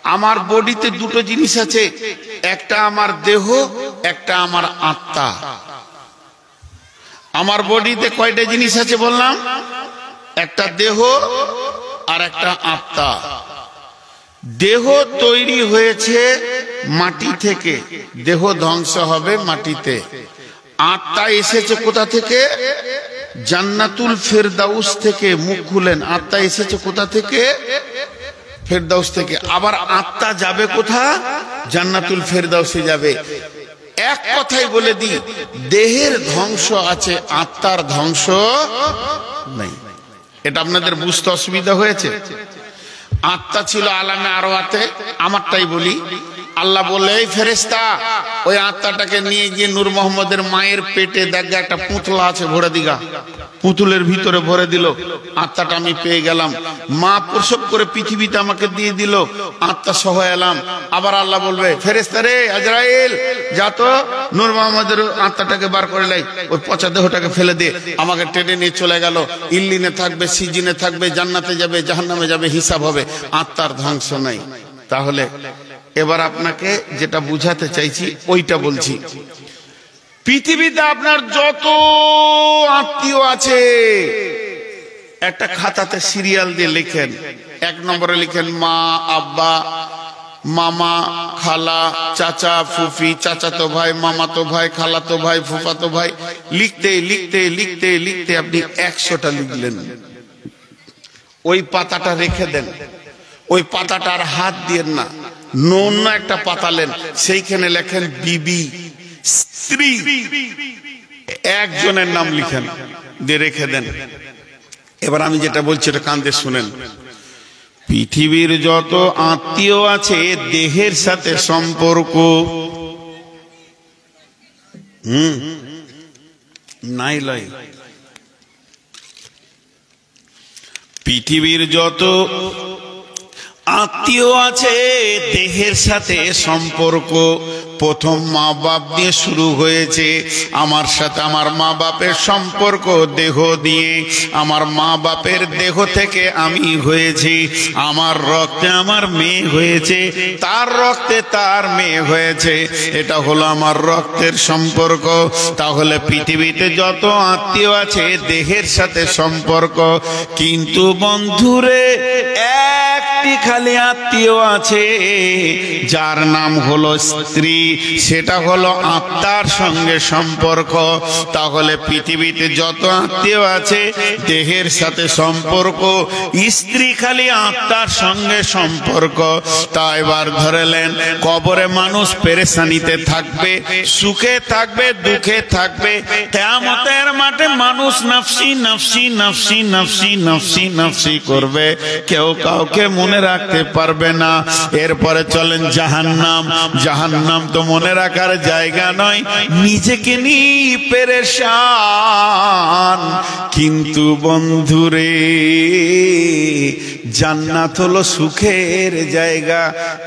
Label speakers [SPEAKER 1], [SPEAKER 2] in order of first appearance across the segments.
[SPEAKER 1] আমার বডিতে দুটো জিনিস আছে, একটা আমার দেহ, একটা আমার আত্মা। আমার বডিতে কয়টা জিনিস আছে বললাম? একটা দেহ আর একটা আত্মা। দেহ তৈরি হয়েছে মাটি থেকে, দেহ ধ্বংস হবে মাটিতে। আত্মা এসেছে কোথা থেকে? জান্নাতুল ফেরদাউস থেকে। মুখ খুলেন, আত্মা এসেছে কোথা থেকে? ফেরদাউস থেকে। আবার আত্মা যাবে কোথা? জান্নাতুল ফেরদাউসে যাবে। এক কথাই বলে দিই, দেহের ধ্বংস আছে, আত্মার ধ্বংস নেই। এটা আপনাদের বুঝতে অসুবিধা হয়েছে? আত্মা ছিল আলামে আরওয়াতে। আমারটাই বলি, আল্লাহ বলে, এই ফেরেশতা ওই আত্মাটাকে নিয়ে গিয়ে নূর মোহাম্মদের মায়ের পেটে দেখা একটা পুতলা আছে, ভরে দিগা। পুতুলের ভিতরে ভরে দিল, আত্মাটা আমি পেয়ে গেলাম। মা প্রসব করে পৃথিবীতে আমাকে দিয়ে দিল, আত্মা সহ এলাম। আবার আল্লাহ বলবে, ফেরেশতা রে আজরাইল, যা তো নূর মোহাম্মদের আত্মাটাকে বার করে লাই, ওই পচা দেহটাকে ফেলে দে। আমাকে টেনে নিয়ে চলে গেল। ইল্লিনে থাকবে, সিজিনে থাকবে, জান্নাতে যাবে, জাহান্নামে যাবে, হিসাব হবে। আত্মার ধ্বংস নাই। তাহলে এবার আপনাকে যেটা বুঝাতে চাইছি ওইটা বলছি। পৃথিবীতে আপনার যত আত্মীয় আছে, একটা খাতাতে সিরিয়াল দিয়ে লিখেন। 1 নম্বরে লিখেন মা, আব্বা, মামা, খালা, চাচা, ফুফি, চাচাতো ভাই, মামাতো ভাই, খালাতো ভাই, ফুফাতো ভাই। লিখতে লিখতে লিখতে লিখতে আপনি 100টা লিখলেন। ওই পাতাটা রেখে দেন। ওই পাতাটা আর হাত দিয়েন না, অন্য একটা পাতালেন, সেইখানে লেখেন বিবি, স্ত্রী, একজনের নাম লিখেন, দিয়ে রেখে দেন। এবার আমি যেটা বলছি এটা কান দিয়ে শুনেন। পৃথিবীর যত আত্মীয় আছে দেহের সাথে সম্পর্ক নাই লয়। পৃথিবীর যত আত্মীয় আছে দেহের সাথে সম্পর্ক প্রথম মা বাপ দিয়ে শুরু হয়েছে। আমার সাথে আমার মা বাপের সম্পর্ক দেহ দিয়ে। আমার মা বাপের দেহ থেকে আমি হয়েছি। আমার রক্তে আমার মেয়ে হয়েছে, তার রক্তে তার মেয়ে হয়েছে। এটা হলো আমার রক্তের সম্পর্ক। তাহলে পৃথিবীতে যত আত্মীয় আছে দেহের সাথে সম্পর্ক। কিন্তু বন্ধুরে, একটি খালি আত্মীয় আছে যার নাম হলো স্ত্রী, সেটা হলো আত্মার সঙ্গে সম্পর্ক। তাহলে পৃথিবীতে যত আত্মীয় আছে দেহের সাথে সম্পর্ক, স্ত্রী খালি আত্মার সঙ্গে সম্পর্ক। তা এবার ধরেলেন, কবরে মানুষ পেরেশানিতে থাকবে, সুখে থাকবে, দুঃখে থাকবে। কিয়ামতের মাঠে মানুষ নাফসি নাফসি নাফসি নাফসি নাফসি নাফসি করবে, কেউ কাউকে মনে রাখতে পারবে না। এরপরে চলেন জাহান্নাম। জাহান্নাম তো মনে রাখার জায়গা নয়, নিজেকে নিয়ে পেরেশান। কিন্তু বন্ধুরে, জান্নাত হলো সুখের জায়গা।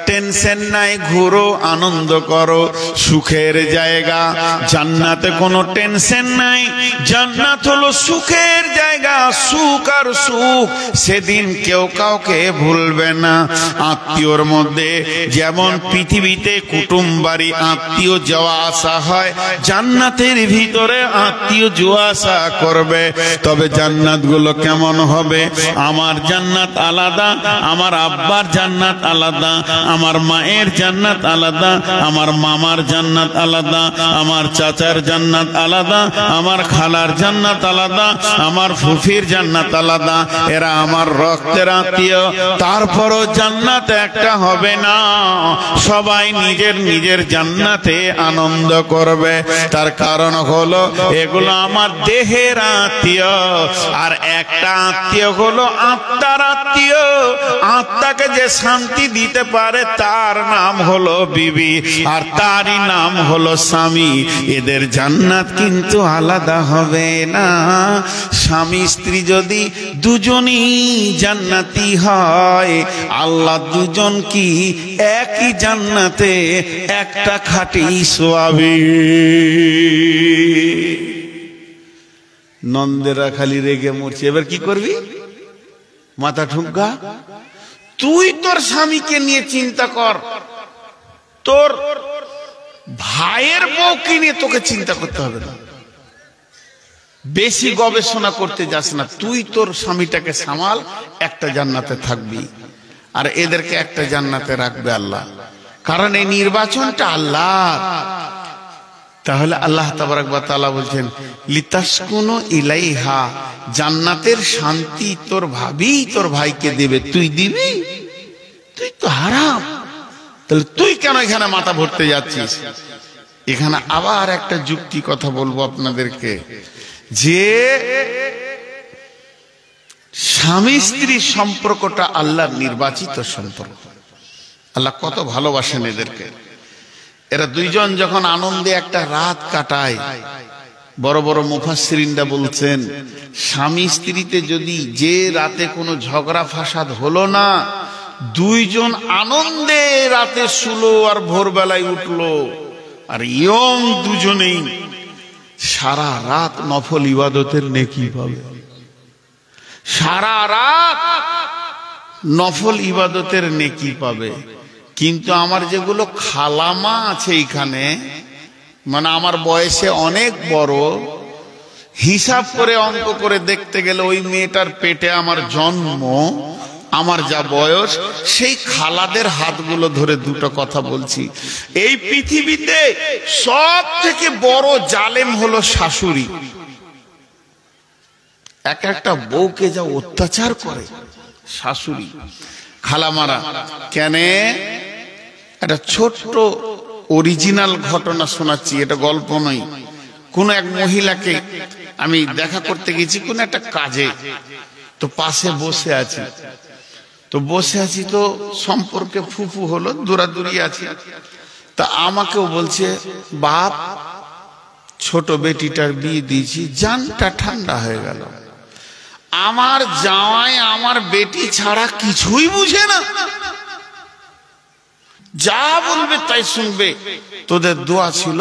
[SPEAKER 1] টেনশন নাই, ঘুরো, আনন্দ করো, সুখের জায়গা। জান্নাতে কোনো টেনশন নাই, জান্নাত হলো সুখের জায়গা। সুখ আর সুখ, সেদিন কেউ কাউকে ভুলবে না। আত্মীয়র মধ্যে যেমন পৃথিবীতে কুটুম বাড়ি আত্মীয় যাওয়া আসা হয়, জান্নাতের ভিতরে আত্মীয় যাওয়া আসা করবে। তবে জান্নাত গুলো কেমন হবে? আমার জান্নাত আলাদা, আমার আব্বার জান্নাত আলাদা, আমার মায়ের জান্নাত আলাদা, আমার মামার জান্নাত আলাদা, আমার চাচার জান্নাত আলাদা, আমার খালার জান্নাত আলাদা, আমার ফুফির জান্নাত আলাদা। এরা আমার রক্তের আত্মীয়। তারপরও জান্নাত একটা হবে না, সবাই নিজের নিজের জান্নাতে আনন্দ করবে। তার কারণ হলো এগুলো আমার দেহের আত্মীয়। আর একটা আত্মীয় হলো আত্মার আত্মীয়। আত্মাকে যে শান্তি দিতে পারে তার নাম হলো বিবি, আর তারই নাম হলো স্বামী। এদের জান্নাত কিন্তু আলাদা হবে না। স্বামী স্ত্রী যদি দুজনই জান্নাতি হয়, আল্লাহ দুজন কি একই জান্নাতে একটা খাটি শোয়াবে। নন্দেরা খালি রেগে মরছে। এবার কি করবি? মাথা ঠুমকা। তুই তোর স্বামীকে নিয়ে চিন্তা কর, তোর ভাইয়ের বউকে নিয়ে তোকে চিন্তা করতে হবে না। বেশি গবেষণা করতে যাস না, তুই তোর স্বামীটাকে সামাল, একটা জান্নাতে থাকবি আর এদেরকে একটা জান্নাতে রাখবে আল্লাহ। কারণ এই নির্বাচনটা আল্লাহ। তাহলে আল্লাহ তাবারক ওয়া তাআলা বলছেন লিতাসকুনু ইলাইহা, জান্নাতের শান্তি তোর ভাবি তোর ভাইকে দেবে, তুই দিবি? তুই তো হারাম, তাহলে তুই কেন এখানে মাথা ভরতে যাচ্ছিস? এখানে আবার একটা যুক্তি কথা বলবো আপনাদেরকে, যে স্বামী স্ত্রীর সম্পর্কটা আল্লাহর নির্বাচিত সম্পর্ক। আল্লাহ কত ভালোবাসেন এদেরকে। এরা দুইজন যখন আনন্দে একটা রাত কাটায়, বড় বড় মুফাসসিরিনরা বলছেন স্বামী স্ত্রীতে যদি যে রাতে কোনো ঝগড়া ফাসাদ হলো না, দুইজন আনন্দে রাতে শুলো আর ভোরবেলায় উঠলো, আর ইয়ং দুজনেই সারা রাত নফল ইবাদতের নেকি পাবে, সারা রাত নফল ইবাদতের নেকি পাবে। কিন্তু আমার যেগুলো খালামা আছে এখানে, মানে আমার বয়সে অনেক বড়, হিসাব করে অঙ্ক করে দেখতে গেলে ওই মেয়েটার পেটে আমার জন্ম, আমার যা বয়স, সেই খালাদের হাতগুলো ধরে দুটো কথা বলছি, এই পৃথিবীতে সব থেকে বড় জালেম হলো শাশুড়ি। এক একটা বউকে যা অত্যাচার করে শাশুড়ি, খালামারা। কেন? একটা ছোট্ট অরিজিনাল ঘটনা শোনাচ্ছি, এটা গল্প নয়। কোন এক মহিলাকে আমি দেখা করতে গেছি কোন একটা কাজে, তো পাশে বসে আছি, তো সম্পর্কে ফুফু হলো, দৌড়াদৌড়ি আছে। তা আমাকেও বলছে, বাপ ছোট বেটিটার বিয়ে দিয়েছি, জানটা ঠান্ডা হয়ে গেল। আমার জামাই আমার বেটি ছাড়া কিছুই বুঝে না, যা বলবে তাই শুনবে, তোদের দোয়া ছিল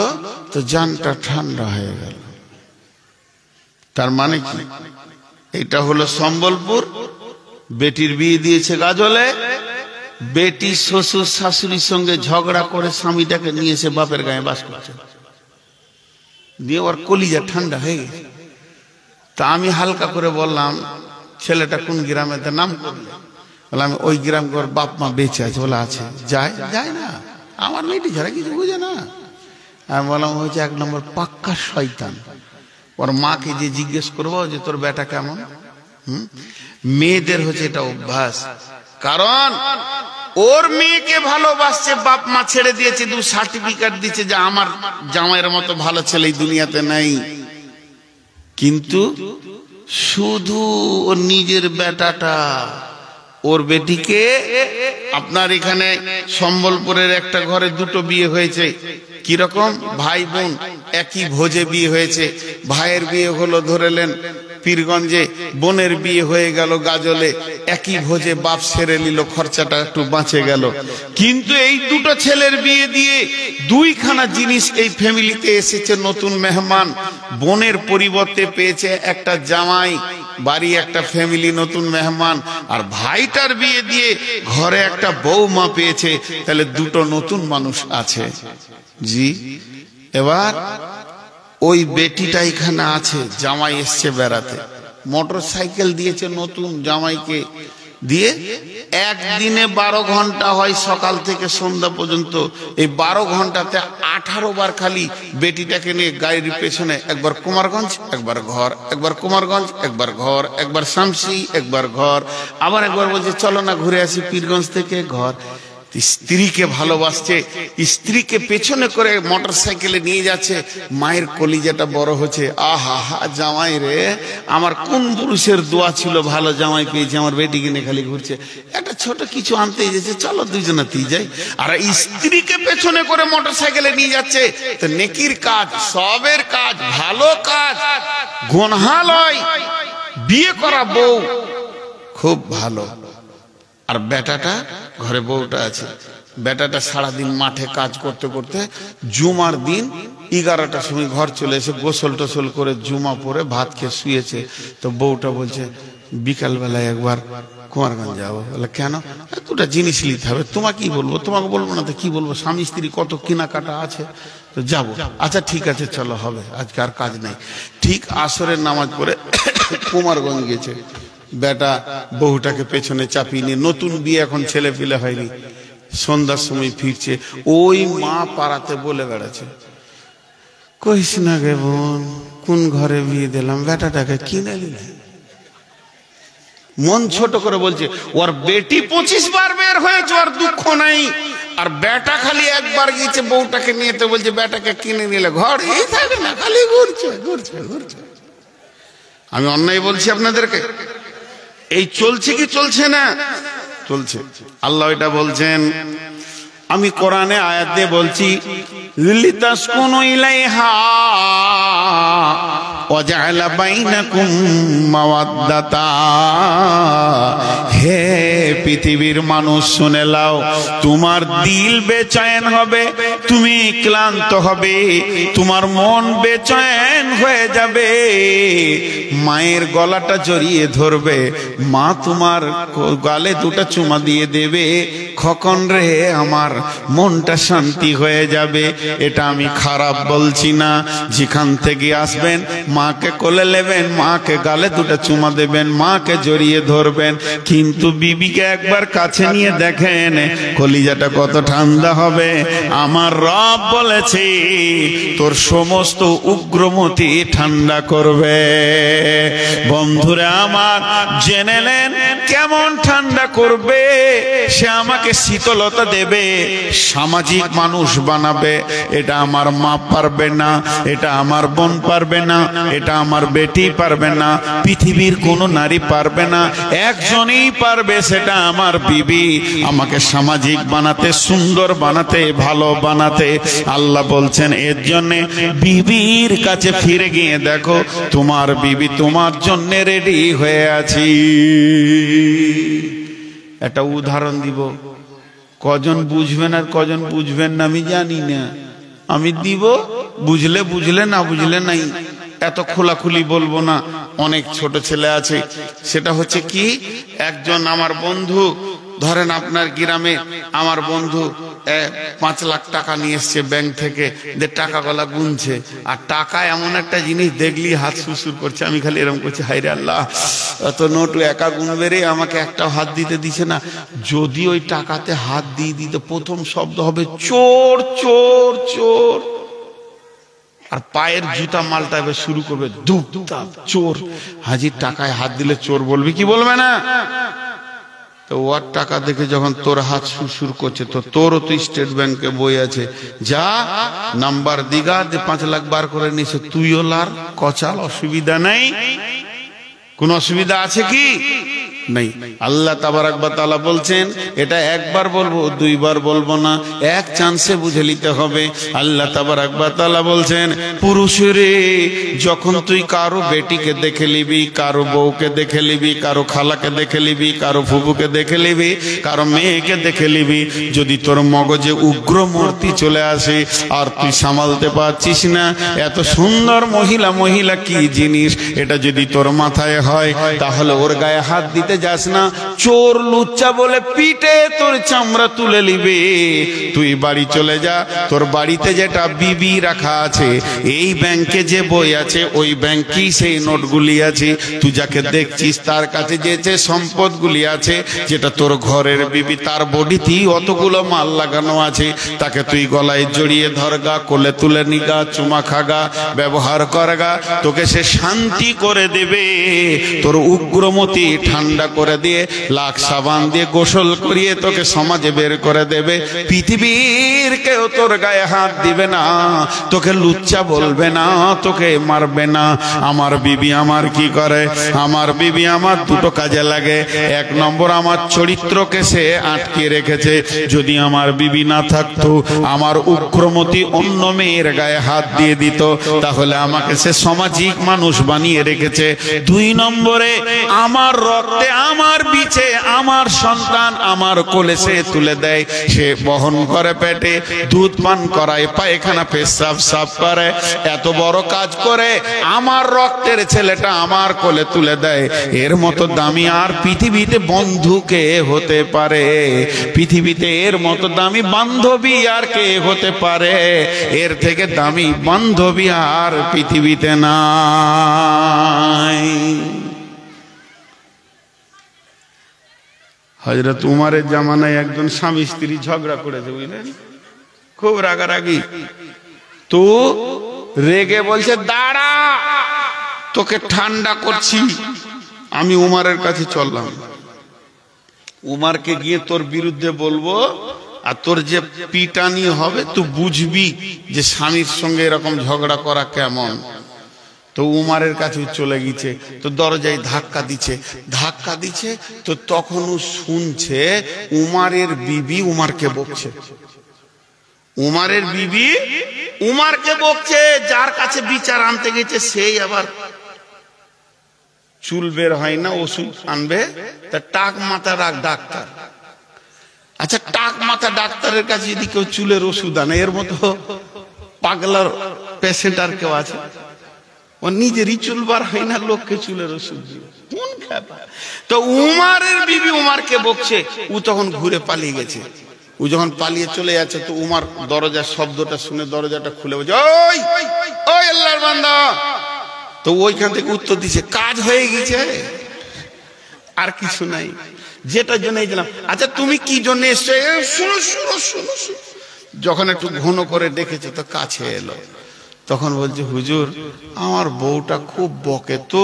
[SPEAKER 1] তো জানটা ঠান্ডা হয়ে গেল। তার মানে কি? এটা হলো সম্বলপুর, বেটির বিয়ে দিয়েছে গাজলে, বেটি শ্বশুর শাশুড়ির সঙ্গে ঝগড়া করে স্বামীটাকে নিয়ে এসে বাপের গায়ে বাস করছে, দিয়ে ওর কলিজা ঠান্ডা হয়ে গেছে। তা আমি হালকা করে বললাম, ছেলেটা কোন গ্রামে, নাম করলে? বললাম ওই গ্রাম, ওর বাপ মা বেঁচে আছে। বলে আছে, যায় না, আমার মেয়েটি ছাড়া কিছু বুঝে না। আমি বললাম হচ্ছে এক নম্বর পাক্কা শয়তান। ওর মাকে যে জিজ্ঞেস করবো যে তোর বেটা কেমন, মেয়েদের হচ্ছে এটা অভ্যাস। কারণ ওর মেয়েকে ভালোবাসছে, বাপ মা ছেড়ে দিয়েছে, দু সার্টিফিকেট দিচ্ছে যে আমার জামাইয়ের মতো ভালো ছেলে এই দুনিয়াতে নাই। কিন্তু শুধু ওর নিজের বেটাটা, ওর বেটিকে, আপনার এখানে সম্বলপুরের একটা ঘরে দুটো বিয়ে হয়েছে, কিরকম ভাই বোন একই ভোজে বিয়ে হয়েছে। ভাইয়ের বিয়ে হলো ধরেলেন পীরগঞ্জে, বোনের বিয়ে হয়ে গেল গাজলে, একই ভোজে বাপ সেরে নিল, খরচাটা একটু বাঁচে গেল। কিন্তু এই দুটো ছেলের বিয়ে দিয়ে দুইখানা জিনিস এই ফ্যামিলিতে এসেছে, নতুন মেহমান। বোনের পরিবর্তে পেয়েছে একটা জামাই, বাড়ি একটা ফ্যামিলি, নতুন মেহমান। আর ভাইটার বিয়ে দিয়ে ঘরে একটা বৌমা পেয়েছে, তাহলে দুটো নতুন মানুষ আছে। জি, এবার ওই বেটিটা এখানে আছে, জামাই এসছে বেড়াতে, মোটর সাইকেল দিয়েছে নতুন জামাইকে দিয়ে। একদিনে 12 ঘন্টা হয়, সকাল থেকে সন্ধ্যা পর্যন্ত। এই 12 ঘন্টাতে 18 বার খালি বেটিটাকে নিয়ে গাড়ির পেছনে, একবার কুমারগঞ্জ একবার ঘর, একবার কুমারগঞ্জ একবার ঘর, একবার শামসি একবার ঘর, আবার একবার বলছে চলো না ঘুরে আসি পীরগঞ্জ থেকে ঘর। স্ত্রীকে ভালোবাসছে, স্ত্রীকে পেছনে করে মোটর সাইকেলে নিয়ে যাচ্ছে। মায়ের কলিজাটা বড় হচ্ছে, আহা হা জামাই রে, আমার কোন পুরুষের দোয়া ছিল ভালো জামাই পেয়েছে, আমার বেটিকে নিয়ে খালি ঘুরছে। একটা ছোট কিছু আনতে যাচ্ছে, চলো দুজনাতেই যাই। আর স্ত্রীকে পেছনে করে মোটর সাইকেলে নিয়ে যাচ্ছে, তো নেকির কাজ, সবের কাজ, ভালো কাজ, গুনাহ লয়। বিয়ে করা বউ খুব ভালো। আর বেটাটা ঘরে, বউটা আছে, বেটাটা সারাদিন মাঠে কাজ করতে করতে জুমার দিন 11টার সময় ঘর চলে এসে গোসল টোসল করে জুমা পরে ভাত খেয়ে শুয়েছে। তো বউটা বলছে বিকাল বেলায় একবার কুমারগঞ্জ যাবো। বলে কেন? দুটা জিনিস নিতে হবে। তোমাকেই বলবো, তোমাকে বলবো না তো কি বলবো, স্বামী স্ত্রী কত কেনাকাটা আছে, তো যাবো। আচ্ছা ঠিক আছে চলো, হবে, আজকে আর কাজ নেই। ঠিক আসরের নামাজ পড়ে কুমারগঞ্জ গেছে। বেটা বহুটাকে পেছনে চাপিয়ে নিয়ে, নতুন বিয়ে, এখন ছেলে পিলে হয়নি, সন্ধ্যার সময় ফিরছে। ওই মা পাড়াতে বলে বেড়াচ্ছে, কইস না গে বোন, কোন ঘরে বিয়ে দিলাম, বেটাটাকে কিনে নিলে। মন ছোট করে বলছে, ওর বেটি 25 বার বের হয়েছে, ওর দুঃখ নাই, আর বেটা খালি একবার গিয়েছে বউটাকে নিয়ে, তো বলছে বেটাকে কিনে নিলে ঘর এই থাকে না, খালি ঘুরছে ঘুরছে ঘুরছে। আমি অন্যায় বলছি আপনাদেরকে? এই চলছে কি চলছে না? চলছে। আল্লাহ এটা বলছেন, আমি কোরআনে আয়াত দিয়ে বলছি, লিতাসকুনু ইলাইহা ওয়া জাআলা বাইনাকুম মাওয়াদ্দাতা। হে পৃথিবীর মানুষ শুনে লাও, তোমার দিল বেচैन হবে, তুমি ক্লান্ত হবে, তোমার মন বেচैन হয়ে যাবে। মায়ের গলাটা জড়িয়ে ধরবে, মা তোমার গালে দুটো চুমা দিয়ে দেবে, খোকন রে আমার মনটা শান্তি হয়ে যাবে। এটা আমি খারাপ বলছি না। যেখান থেকে আসবেন মাকে কোলে নেবেন, মাকে গালে দুটো চুমা দেবেন, মাকে জড়িয়ে ধরবেন, কিন্তু বিবিকে একবার কাছে নিয়ে দেখেন কলিজাটা কত ঠান্ডা হবে। আমার রব বলেছে তোর সমস্ত উগ্রমতি ঠান্ডা করবে। বন্ধুরা আমার, জেনে নেন কেমন ঠান্ডা করবে। সে আমাকে শীতলতা দেবে, সামাজিক মানুষ বানাবে। এটা আমার মা পারবে না, এটা আমার বোন পারবে না, এটা আমার বেটি পারবে না, পৃথিবীর কোনো নারী পারবে না। একজনই পারবে, সেটা আমার বিবি। আমাকে সামাজিক বানাতে, সুন্দর বানাতে, ভালো বানাতে। আল্লাহ বলছেন এর জন্যে বিবির কাছে ফিরে গিয়ে দেখো, তোমার বিবি তোমার জন্য রেডি হয়ে আছি। একটা উদাহরণ দিব, কজন বুঝবেন আর কজন বুঝবেন না আমি জানি না। আমি দিব, বুঝলে বুঝলে, না বুঝলে নাই। এত খোলাখুলি বলবো না, অনেক ছোট ছেলে আছে। সেটা হচ্ছে কি, একজন আমার বন্ধু, ধরেন আপনার গ্রামে আমার বন্ধু 5 লাখ টাকা নিয়ে এসছে ব্যাংক থেকে, টাকাগুলা গুনছে। আর টাকা এমন একটা জিনিস, দেখলি হাত সুসুর করছে। আমি খালি এরকম করছি, হায়রে আল্লাহ, এত নোট একা গুনবে রে, আমাকে একটা হাত দিতে দিছে না। যদি ওই টাকাতে হাত দিয়ে দিতে, প্রথম শব্দ হবে চোর চোর চোর, আর পায়ের জুতা মালটা এবার শুরু করবে ধুপ ধাপ, চোর। হাজির টাকায় হাত দিলে চোর বলবি কি বলবে না? তো ওর টাকা দেখে যখন তোর হাত সুরসুর করছে, তো তোরও তো স্টেট ব্যাংকে বই আছে, যা নাম্বার দিগা 5 লাখ বার করে নিছে, তুইও লার, কচাল, অসুবিধা নাই। কোন অসুবিধা আছে কি? নেই। আল্লাহ তাবারাক ওয়া তাআলা বলছেন, এটা একবার বলবো, দুইবার বলবো না, এক চান্সে বুঝে নিতে হবে। আল্লাহ তাবারাক ওয়া তাআলা বলছেন, পুরুষরে যখন তুই কারো বেটিকে দেখে নিবি, কারো বউকে দেখে নিবি, কারো খালাকে দেখে নিবি, কারো ফুফুকে দেখে নিবি, কারো মেয়েকে দেখে নিবি, যদি তোর মগজে উগ্র মূর্তি চলে আসে আর তুই সামালতে পারছিস না, এত সুন্দর মহিলা, মহিলা কি জিনিস, এটা যদি তোর মাথায় হয়, তাহলে ওর গায়ে হাত দিতে যাস না। চোর লুচ্চা বলে পিটে তোর চামড়া তুলে নিবে। তুই বাড়ি চলে যা, তোর বাড়িতে যেটা বিবি রাখা আছে, এই ব্যাংকে যে বই আছে, ওই ব্যাংকেই সেই নোটগুলি আছে। তুই যাকে দেখছিস তার কাছে যে সম্পদগুলি আছে, যেটা তোর ঘরের বিবি, তার বডিতেই অতগুলো মাল লাগানো আছে। তাকে তুই গলায় জড়িয়ে ধরগা, কোলে তুলে নিগা, চুমা খাগা, ব্যবহার করগা, তোকে সে শান্তি করে দেবে। তোর উগ্রমতি ঠান্ডা করে দিয়ে, লাখ সাবান দিয়ে গোসল করিয়ে তোকে সমাজে বের করে দেবে। পৃথিবীর কেউ তোর গায়ে হাত দিবে না, তোকে লুচ্চা বলবে না, তোকে মারবে না। আমার বিবি আমার কি করে? আমার বিবি আমার দুটো কাজে লাগে। 1 নম্বর, আমার চরিত্রকে সে আটকে রেখেছে। যদি আমার বিবি না থাকতো, আমার উগ্রমতি অন্য মেয়ের গায়ে হাত দিয়ে দিত, তাহলে আমাকে সে সামাজিক মানুষ বানিয়ে রেখেছে। 2 নম্বরে, আমার রক্তে আমার বিচে আমার সন্তান আমার কোলে সে তুলে দেয়, সে বহন করে পেটে, দুধ পান করায়, পায়খানা পেশাব সাফ করে, এত বড় কাজ করে আমার রক্তের ছেলেটা আমার কোলে তুলে দেয়। এর মতো দামি আর পৃথিবীতে বন্ধু কে হতে পারে? পৃথিবীতে এর মতো দামি বান্ধবী আর কে হতে পারে? এর থেকে দামি বান্ধবী আর পৃথিবীতে নাই। হযরত উমরের জামানায় একজন স্বামী স্ত্রী ঝগড়া করেছে, বুঝলেন, খুব রাগারাগি। তো রেগে বলছে, দাঁড়া, তোকে ঠান্ডা করছি। আমি উমরের কাছে চললাম, উমরকে গিয়ে তোর বিরুদ্ধে বলবো, আর তোর যে পিটানি হবে তুই বুঝবি যে স্বামীর সঙ্গে এরকম ঝগড়া করা কেমন। তো উমরের কাছে চলে গেছে, তো দরজায় ধাক্কা দিচ্ছে, তো তখনও শুনছে উমরের বিবি উমরকে বকছে, উমরের বিবি উমরকে বকছে। যার কাছে বিচার আনতে গেছে সেই আবার চুল বের হয় না, ওষুধ আনবে, তা টাক মাথা ডাক্তার। আচ্ছা, টাক মাথা ডাক্তারের কাছে যদি কেউ চুলের ওষুধ আনে, এর মতো পাগলার পেশেন্ট আর কেউ আছে? ও নিজেরই চুল বার হয় না, লোককে চুলের ওষুধ দিবে, কোন ব্যাপার? তো উমরের বিবি উমরকে বকছে, ও তখন ঘুরে পালিয়ে গেছে। ও যখন পালিয়ে চলে যাচ্ছে, তো উমর দরজার শব্দটা শুনে দরজাটা খুলে বলছে, ওই ওই আল্লাহর বান্দা। তো ওইখান থেকে উত্তর দিছে, কাজ হয়ে গেছে, আর কিছু নাই, যেটার জন্য এলাম। আচ্ছা, তুমি কি জন্য এসছো? শুনো শুনো শুনো। যখন একটু ঘন করে দেখেছে, তো কাছে এলো, তখন বলছে, হুজুর, আমার বউটা খুব বকে, তো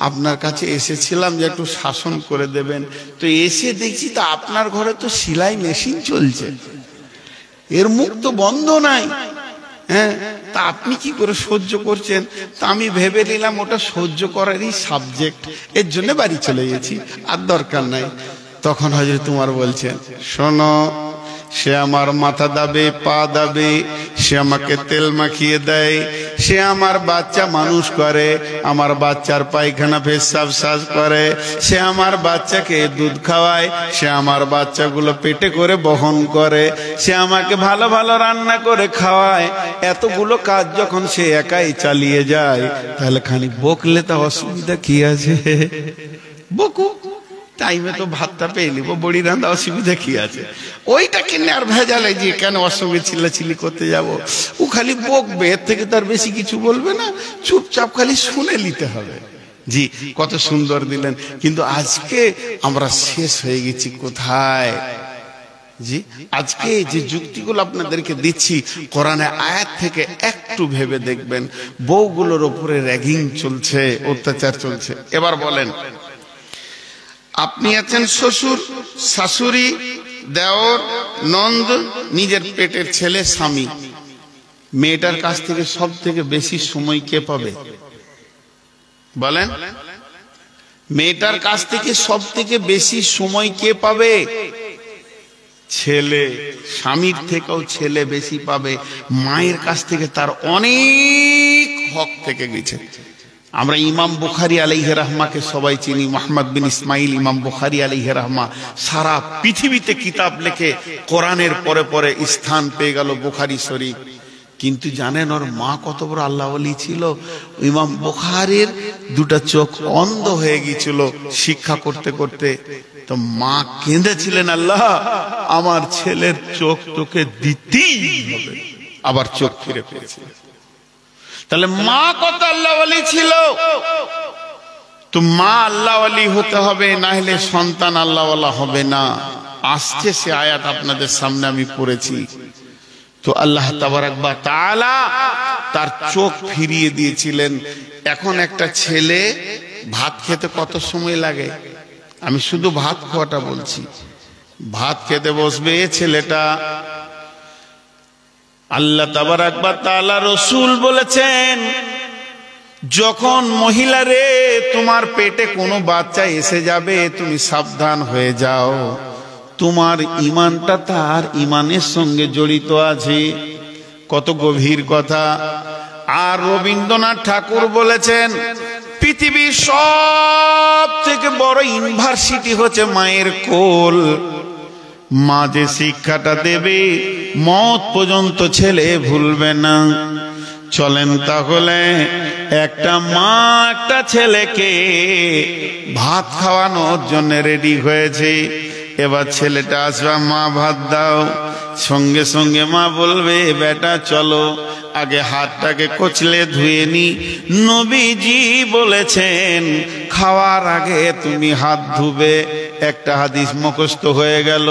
[SPEAKER 1] আপনার কাছে এসেছিলাম যে একটু শাসন করে দেবেন। তো এসে দেখছি তো আপনার ঘরে তো সেলাই মেশিন চলছে, এর মুখ তো বন্ধ নাই, হ্যাঁ, তা আপনি কি করে সহ্য করছেন? তা আমি ভেবে নিলাম ওটা সহ্য করারই সাবজেক্ট, এর জন্য বাড়ি চলে গেছি, আর দরকার নাই। তখন হযরত উমর বলছেন, শোনো, সে আমার মাথা দাবে, পা দাবে, সে আমাকে তেল মাখিয়ে দেয়, সে আমার বাচ্চা মানুষ করে, আমার বাচ্চার পায়খানা পেশাব সাজ করে, সে আমার বাচ্চাকে দুধ খাওয়ায়, সে আমার বাচ্চাগুলো পেটে করে বহন করে, সে আমাকে ভালো ভালো রান্না করে খাওয়ায়। এতগুলো কাজ যখন সে একাই চালিয়ে যায়, তাহলে খালি বকলে তা অসুবিধা কি আছে? বকু, টাইমে তো ভাতটা পেয়ে নিব, বড়ি রান্না, অসুবিধা কি আছে? ওইটা কিনে আর ভেজালে যে কেন ওর সঙ্গে চিল্লাচিল্লি করতে যাব? ও খালি বকবে, এর থেকে তার বেশি কিছু বলবে না, চুপচাপ খালি শুনে নিতে হবে। জি, কত সুন্দর দিলেন। কিন্তু আজকে আমরা শেষ হয়ে গেছি কোথায়? জি, আজকে যে যুক্তিগুলো আপনাদেরকে দিচ্ছি, কোরআনে আয়াত থেকে একটু ভেবে দেখবেন, বউগুলোর উপরে র্যাগিং চলছে, অত্যাচার চলছে। এবার বলেন, আপনি আছেন শ্বশুর, শাশুড়ি, দেওর, নন্দ, নিজের পেটের ছেলে, স্বামী। মেয়েটার কাছ থেকে সব থেকে বেশি সময় কে পাবে? বলেন, মেয়েটার কাছ থেকে সব থেকে বেশি সময় কে পাবে? ছেলে। স্বামীর থেকেও ছেলে বেশি পাবে। মায়ের কাছ থেকে তার অনেক হক থেকে গেছে। আমরা ইমাম বুখারী আলাইহি রাহমাকে সবাই চিনি, মুহাম্মদ বিন ইসমাইল ইমাম বুখারী আলাইহি রাহমা। সারা পৃথিবীতে কিতাব লিখে কোরআনের পরে পরে স্থান পেয়ে গেল বুখারী শরীফ। কিন্তু জানেন ওর মা কত বড় আল্লাহ ওলি ছিল? ইমাম বুখারীর দুটা চোখ অন্ধ হয়ে গিয়েছিল শিক্ষা করতে করতে। তো মা কেঁদেছিলেন, আল্লাহ আমার ছেলের চোখ তোকে দিতেই হবে। আবার চোখ ফিরে পেয়েছে। তাহলে মা কত আল্লাহ ওলি ছিল। তো মা আল্লাহ ওলি হতে হবে, না হলে সন্তান আল্লাহ ওয়ালা হবে না। আসছে সে আয়াত আপনাদের সামনে আমি পড়েছি। তো আল্লাহ তাবারাক ওয়া তাআলা তার চোখ ফিরিয়ে দিয়েছিলেন। এখন একটা ছেলে ভাত খেতে কত সময় লাগে? আমি শুধু ভাত খাওয়াটা বলছি। ভাত খেতে বসবে ছেলেটা, আল্লাহ তাবারাক ওয়া তাআলা রাসূল বলেছেন, যখন মহিলা রে তোমার পেটে কোনো বাচ্চা এসে যাবে, তুমি সাবধান হয়ে যাও, তোমার ঈমানটা তার ঈমানের সঙ্গে জড়িত আছে। কত গভীর কথা। আর রবীন্দ্রনাথ ঠাকুর বলেছেন, পৃথিবীর সব সব থেকে বড় ইউনিভার্সিটি হচ্ছে মায়ের কোল। মা যে শিক্ষাটা দেবে মত পর্যন্ত ছেলে ভুলবে না। চলেন তাহলে, একটা মা একটা ছেলেকে ভাত খাওয়ানোর জন্য রেডি হয়েছে। এবার ছেলেটা আসবে, মা ভাত দাও। সঙ্গে সঙ্গে মা বলবে, বেটা চলো আগে হাতটাকে কচলে ধুয়ে নি। নবীজি বলেছেন খাওয়ার আগে তুমি হাত ধুবে। একটা হাদিস মুখস্থ হয়ে গেল,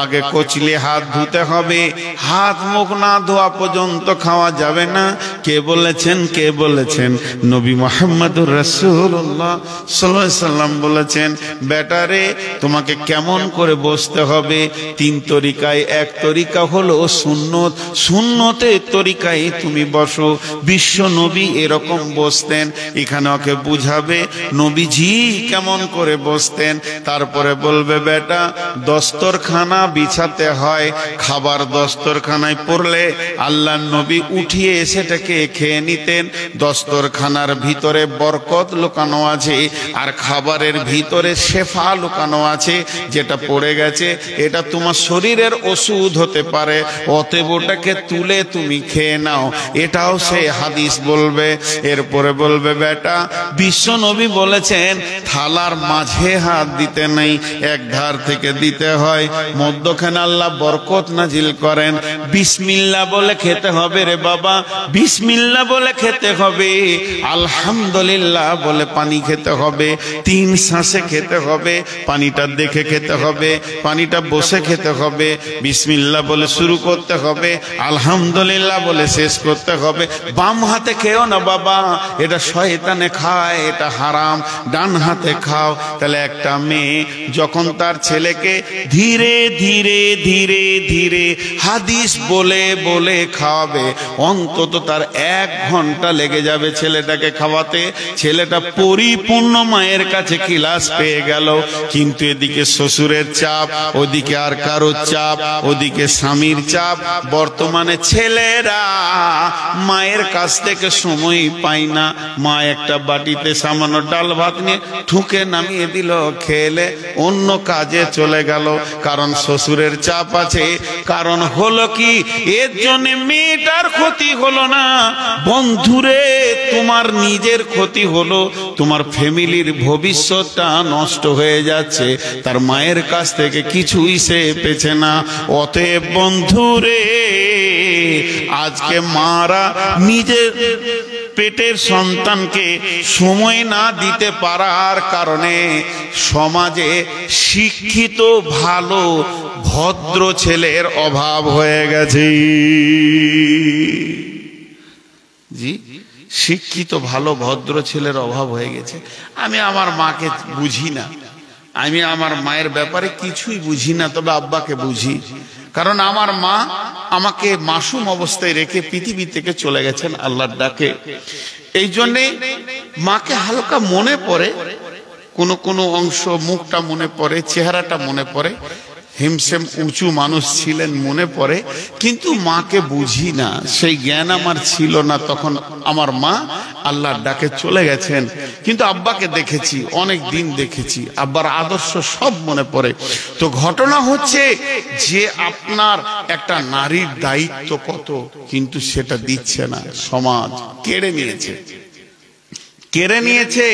[SPEAKER 1] আগে কচলে হাত ধুতে হবে, হাত মুখ না ধোয়া পর্যন্ত খাওয়া যাবে না। কে বলেছেন? কে বলেছেন? নবী মুহাম্মদুর রাসূলুল্লাহ সাল্লাল্লাহু আলাইহি সাল্লাম বলেছেন, বেটারে তোমাকে কেমন করে বসতে হবে 3 তরিকায়। এক তরিকা হলো সুন্নত, সুন্নতের তরিকায় তুমি বসো। বিশ্ব নবী এরকম বসতেন। এখানে ওকে বুঝাবে নবীজি কেমন করে বসতেন। তারপরে বলবে, বেটা দস্তরখানা বিছাতে হয়, খাবার দস্তরখানায় পড়লে আল্লাহর নবী উঠিয়ে সেটাকে খেয়ে নিতেন। দস্তরখানার ভিতরে বরকত লুকানো আছে, আর খাবারের ভিতরে শেফা লুকানো আছে। যেটা পড়ে গেছে এটা তোমার শরীরের ওষুধ হতে পারে, অতএব ওটাকে তুলে তুমি খেয়ে নাও। এটাও সে হাদিস বলবে। এরপরে বলবে, বেটা বিশ্ব নবী বলেছেন থালার মাঝে হাত দিতে নেই, এক ধার থেকে দিতে হয়। মধ্যখানে আল্লাহ বরকত নাজিল করেন। বিসমিল্লাহ বলে খেতে হবে রে বাবা, বিসমিল্লাহ বলে খেতে হবে। আলহামদুলিল্লাহ বলে পানি খেতে হবে, 3 শ্বাসে খেতে হবে। পানিটা দেখে খেতে হবে, পানিটা বসে খেতে হবে। বিসমিল্লাহ বলে শুরু করতে হবে, আলহামদুলিল্লাহ বলে শেষ করতে হবে। বাম হাতে খেও না বাবা, এটা শয়তানে খায়, এটা হারাম। ডান হাতে খাও। তাহলে একটা মেয়ে যখন তার ছেলেকে ধীরে ধীরে ধীরে ধীরে হাদিস বলে বলে খাওয়াবে, অন্তত তার 1 ঘন্টা লেগে যাবে ছেলেটাকে খাওয়াতে। ছেলেটা পরিপূর্ণ মায়ের কাছে ক্লাস পেয়ে গেল। কিন্তু এদিকে শ্বশুরের চাপ, ওদিকে আর কারোর চাপ, ওদিকে স্বামীর চাপ। বর্তমানে ছেলেরা মায়ের কাছ থেকে সময় পায় না। মা একটা বাটিতে সামান্য ডাল ভাত নিয়ে ঠুকে নামিয়ে দিল, খেলে অন্য কাজে চলে গেল। কারণ শ্বশুরের চাপ আছে। কারণ হলো কি, এর জন্য মেয়েটার ক্ষতি হলো না, বন্ধুরে তোমার নিজের ক্ষতি হলো। তোমার ফ্যামিলির ভবিষ্যৎটা নষ্ট হয়ে যাচ্ছে। তার মায়ের কাছ থেকে কিছুই সে পেছে না। অতএব বন্ধুরে, আজকে মারা নিজের পেটের সন্তানকে সময় না দিতে পারার কারণে সমাজে শিক্ষিত ভালো ভদ্র ছেলের অভাব হয়ে গেছে। জি, শিক্ষিত ভালো ভদ্র ছেলের অভাব হয়ে গেছে। আমি আমার মাকে বুঝি না, আমি আমার মায়ের ব্যাপারে কিছুই বুঝি না, তবে আব্বাকে বুঝি। কারণ আমার মা আমাকে মাসুম অবস্থায় রেখে পৃথিবী থেকে চলে গেছেন আল্লাহর ডাকে। এই জন্যে মাকে হালকা মনে পড়ে, কোনো কোনো অংশ, মুখটা মনে পড়ে, চেহারাটা মনে পড়ে। হিমসেম উঁচু মানুষ ছিলেন মনে পড়ে, কিন্তু মাকে বুঝি না, সেই জ্ঞান আমার ছিল না তখন। আমার মা আল্লাহর ডাকে চলে গেছেন। কিন্তু আব্বাকে দেখেছি, অনেক দিন দেখেছি, আব্বার আদর্শ সব মনে পড়ে। তো ঘটনা হচ্ছে যে আপনার একটা নারীর দায়িত্ব কত, কিন্তু সেটা দিচ্ছে না, সমাজ কেড়ে নিয়েছে, কেড়ে নিয়েছে।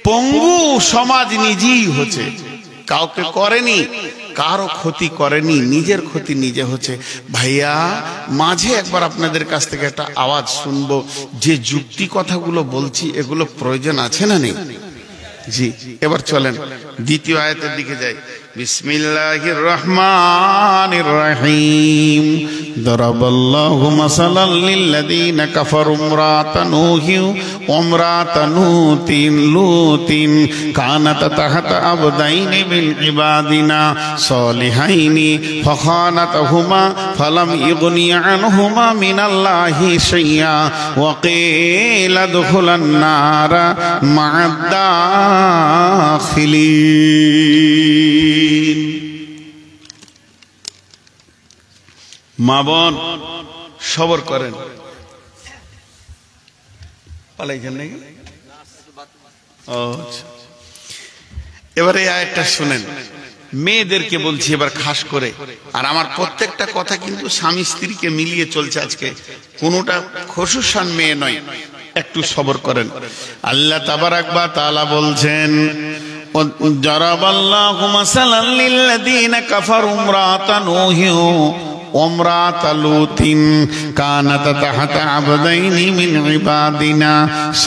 [SPEAKER 1] পঙ্গু সমাজ নিজেই হচ্ছে, কাউকে করেনি, কারো ক্ষতি করেনি, নিজের ক্ষতি নিজে হচ্ছে। ভাইয়া, মাঝে একবার আপনাদের কাছ থেকে একটা আওয়াজ শুনবো, যে যুক্তি কথাগুলো বলছি এগুলো প্রয়োজন আছে না নেই? জি, এবার চলেন দ্বিতীয় আয়াতের দিকে যাই। বিসমিল্লাহির রহমানির রহিম। দরাবাল্লাহু মাসালাল লিল্লাযীনা কাফারু ইমরাতান নূহি ওয়া ইমরাতান লূতিন কানাতা তাহতা আবদাইনি মিন ইবাদিনা সালিহাইনি ফাখানাতাহুমা ফালাম ইগনিয়া আনহুমা মিনাল্লাহি শাইআ ওয়া কিলা দুখুলান নারা মা'আদ দাখিলিন। মা বোন সবর করেন। পালাইছেন নাকি? এবারে এই আয়াতটা শুনেন, মেয়েদেরকে বলছি এবার খাস করে। আর আমার প্রত্যেকটা কথা কিন্তু স্বামী স্ত্রীকে মিলিয়ে চলছে আজকে, কোনোটা খসুসান মেয়ে নয়, একটু সবর করেন। আল্লাহ তাবারাক ওয়া তাআলা বলছেন, জারাবাল্লাহু মাসালান লিল্লাযীনা কাফারু ইমরাতা নূহি وامرأة لوط كانتا تحت عبدين من عبادنا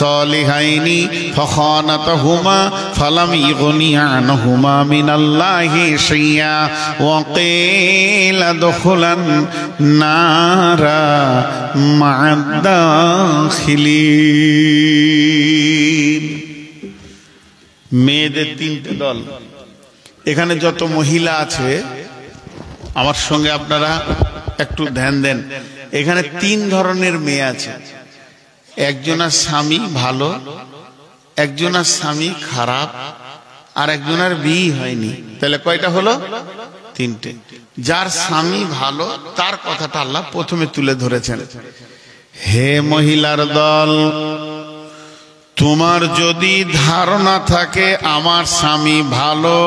[SPEAKER 1] صالحين فخانتهما فلم يغنيا عنهما من الله شيئا وقيل ادخلا النار مع الداخلين। মেয়েদের তিনটে দল। এখানে যত মহিলা আছে আমার সঙ্গে আপনারা একটু ধ্যান দেন। এখানে তিন ধরনের মেয়ে আছে, একজনের স্বামী ভালো, একজনের স্বামী খারাপ, আর একজনের বিয়ে হয়নি। তাহলে কয়টা হলো? তিনটে। যার স্বামী ভালো তার কথাটা আল্লাহ প্রথমে তুলে ধরেছেন। হে মহিলার দল, তোমার যদি ধারণা থাকে আমার স্বামী ভালো,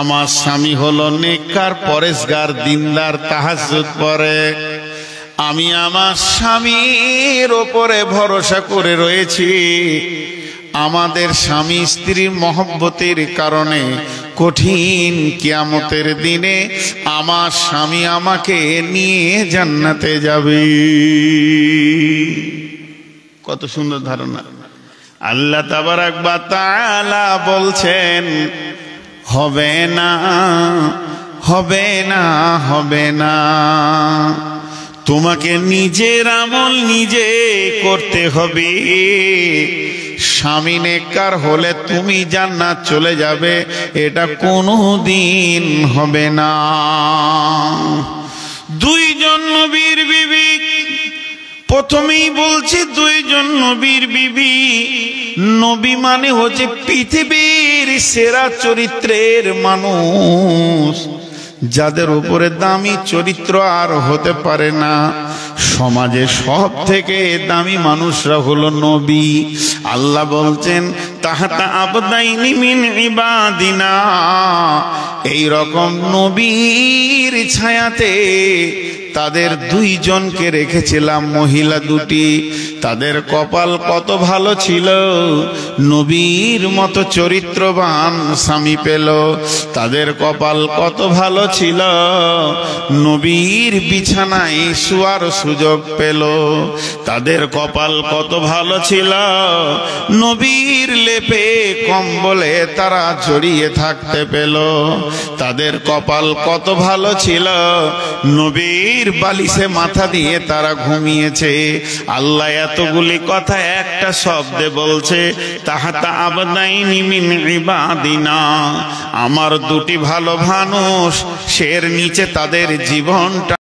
[SPEAKER 1] আমার স্বামী হলো নেককার, পরেশগার, দিনদার, তাহাজ্জুদ পড়ে, আমি আমার স্বামীর ওপরে ভরসা করে রয়েছি, আমাদের স্বামী স্ত্রীর মহব্বতের কারণে কঠিন কিয়ামতের দিনে আমার স্বামী আমাকে নিয়ে জান্নাতে যাবে। কত সুন্দর ধারণা। আল্লাহ তাবারাক ওয়া তাআলা বলছেন, হবে না, হবে না, হবে না, তোমাকে নিজের আমল নিজে করতে হবে। স্বামী নেককার হলে তুমি জান্নাত চলে যাবে, এটা কোনোদিন হবে না। দুইজন নবীর বিবি, প্রথমেই বলছি দুইজন নবীর বিবি। নবী মানে হচ্ছে পৃথিবীর সেরা চরিত্রের মানুষ, যাদের উপরে দামি চরিত্র আর হতে পারে না। সমাজে সব থেকে দামি মানুষরা হলো নবী। আল্লাহ বলছেন, তাহাতা আবদাইনি মিন ইবাদিনা, এই রকম নবীর ছায়াতে তাদের দুইজনকে রেখেছিলাম, মহিলা দুটি। তাদের কপাল কত ভালো ছিল, নবীর মতো চরিত্রবান স্বামী পেল। তাদের কপাল কত ভালো ছিল, নবীর বিছানায় শোয়ার সুযোগ পেল। তাদের কপাল কত ভালো ছিল, নবীর লেপে কম্বলে তারা জড়িয়ে থাকতে পেল। তাদের কপাল কত ভালো ছিল, নবীর বালিশে মাথা দিয়ে তারা ঘুমিয়েছে। আল্লাহ এতগুলি কথা একটা শব্দে বলছে, তাহাতা আবদাইনি মিন ইবাদিনা, আমার দুটি ভালো মানুষ, সের নিচে তাদের জীবনটা